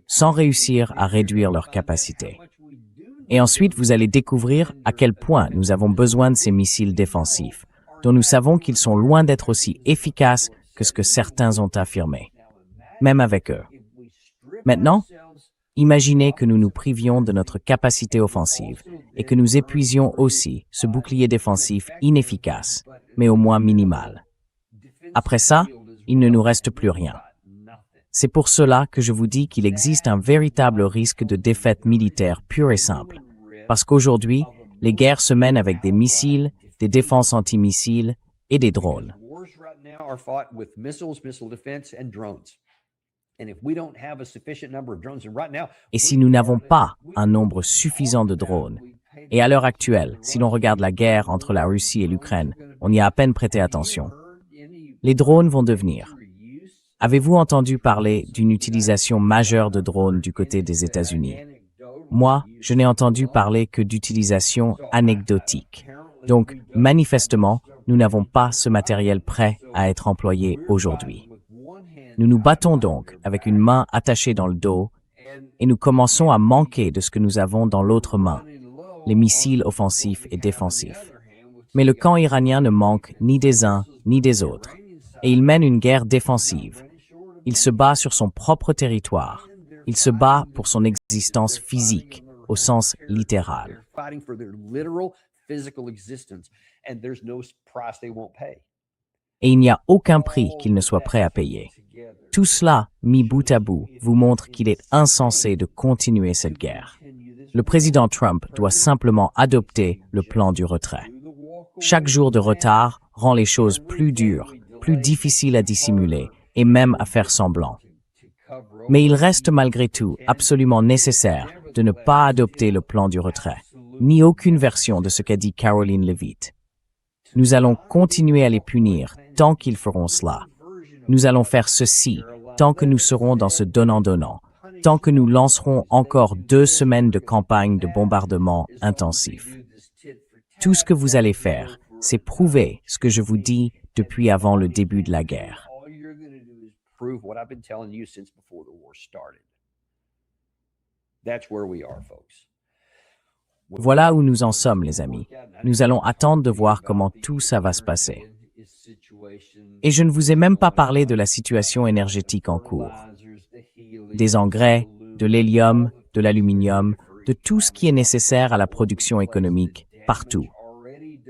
sans réussir à réduire leur capacité. Et ensuite, vous allez découvrir à quel point nous avons besoin de ces missiles défensifs, dont nous savons qu'ils sont loin d'être aussi efficaces que ce que certains ont affirmé, même avec eux. Maintenant, imaginez que nous nous privions de notre capacité offensive et que nous épuisions aussi ce bouclier défensif inefficace, mais au moins minimal. Après ça, il ne nous reste plus rien. C'est pour cela que je vous dis qu'il existe un véritable risque de défaite militaire pure et simple, parce qu'aujourd'hui, les guerres se mènent avec des missiles, des défenses antimissiles et des drones. Et si nous n'avons pas un nombre suffisant de drones, et à l'heure actuelle, si l'on regarde la guerre entre la Russie et l'Ukraine, on y a à peine prêté attention. Les drones vont devenir. Avez-vous entendu parler d'une utilisation majeure de drones du côté des États-Unis? Moi, je n'ai entendu parler que d'utilisation anecdotique. Donc, manifestement, nous n'avons pas ce matériel prêt à être employé aujourd'hui. Nous nous battons donc avec une main attachée dans le dos et nous commençons à manquer de ce que nous avons dans l'autre main, les missiles offensifs et défensifs. Mais le camp iranien ne manque ni des uns ni des autres et il mène une guerre défensive. Il se bat sur son propre territoire. Il se bat pour son existence physique, au sens littéral. Et il n'y a aucun prix qu'il ne soit prêt à payer. Tout cela, mis bout à bout, vous montre qu'il est insensé de continuer cette guerre. Le président Trump doit simplement adopter le plan du retrait. Chaque jour de retard rend les choses plus dures, plus difficiles à dissimuler et même à faire semblant. Mais il reste malgré tout absolument nécessaire de ne pas adopter le plan du retrait, ni aucune version de ce qu'a dit Caroline Leavitt. Nous allons continuer à les punir tant qu'ils feront cela. Nous allons faire ceci tant que nous serons dans ce donnant-donnant, tant que nous lancerons encore 2 semaines de campagne de bombardement intensif. Tout ce que vous allez faire, c'est prouver ce que je vous dis depuis avant le début de la guerre. Voilà où nous en sommes, les amis. Nous allons attendre de voir comment tout ça va se passer. Et je ne vous ai même pas parlé de la situation énergétique en cours. Des engrais, de l'hélium, de l'aluminium, de tout ce qui est nécessaire à la production économique, partout.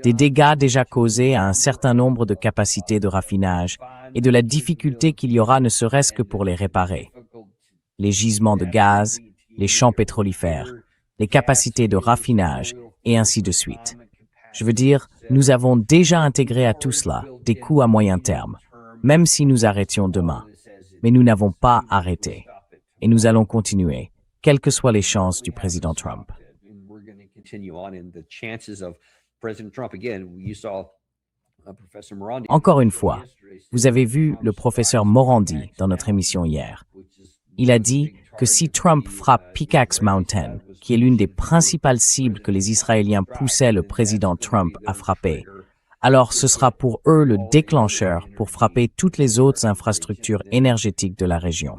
Des dégâts déjà causés à un certain nombre de capacités de raffinage et de la difficulté qu'il y aura ne serait-ce que pour les réparer. Les gisements de gaz, les champs pétrolifères, les capacités de raffinage et ainsi de suite. Je veux dire, nous avons déjà intégré à tout cela des coûts à moyen terme, même si nous arrêtions demain. Mais nous n'avons pas arrêté. Et nous allons continuer, quelles que soient les chances du président Trump. Encore une fois, vous avez vu le professeur Morandi dans notre émission hier. Il a dit que si Trump frappe Pickaxe Mountain, qui est l'une des principales cibles que les Israéliens poussaient le président Trump à frapper, alors ce sera pour eux le déclencheur pour frapper toutes les autres infrastructures énergétiques de la région.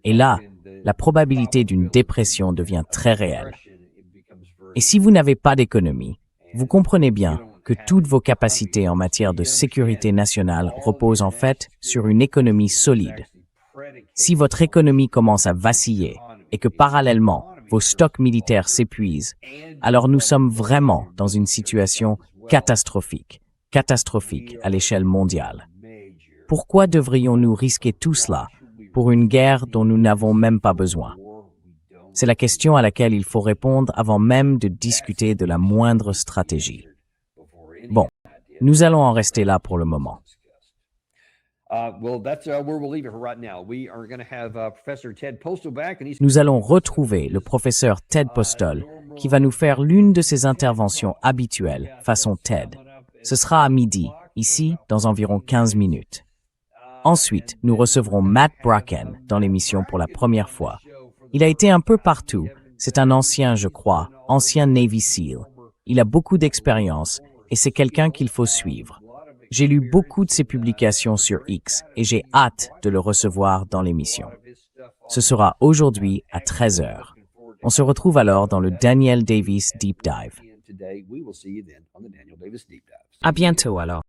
Et là, la probabilité d'une dépression devient très réelle. Et si vous n'avez pas d'économie, vous comprenez bien que toutes vos capacités en matière de sécurité nationale reposent en fait sur une économie solide. Si votre économie commence à vaciller et que parallèlement, vos stocks militaires s'épuisent, alors nous sommes vraiment dans une situation catastrophique à l'échelle mondiale. Pourquoi devrions-nous risquer tout cela pour une guerre dont nous n'avons même pas besoin? C'est la question à laquelle il faut répondre avant même de discuter de la moindre stratégie. Bon, nous allons en rester là pour le moment. Nous allons retrouver le professeur Ted Postol qui va nous faire l'une de ses interventions habituelles, façon TED. Ce sera à midi, ici, dans environ 15 minutes. Ensuite, nous recevrons Matt Bracken dans l'émission pour la première fois. Il a été un peu partout. C'est un ancien, je crois, ancien Navy SEAL. Il a beaucoup d'expérience et c'est quelqu'un qu'il faut suivre. J'ai lu beaucoup de ses publications sur X et j'ai hâte de le recevoir dans l'émission. Ce sera aujourd'hui à 13h. On se retrouve alors dans le Daniel Davis Deep Dive. À bientôt alors.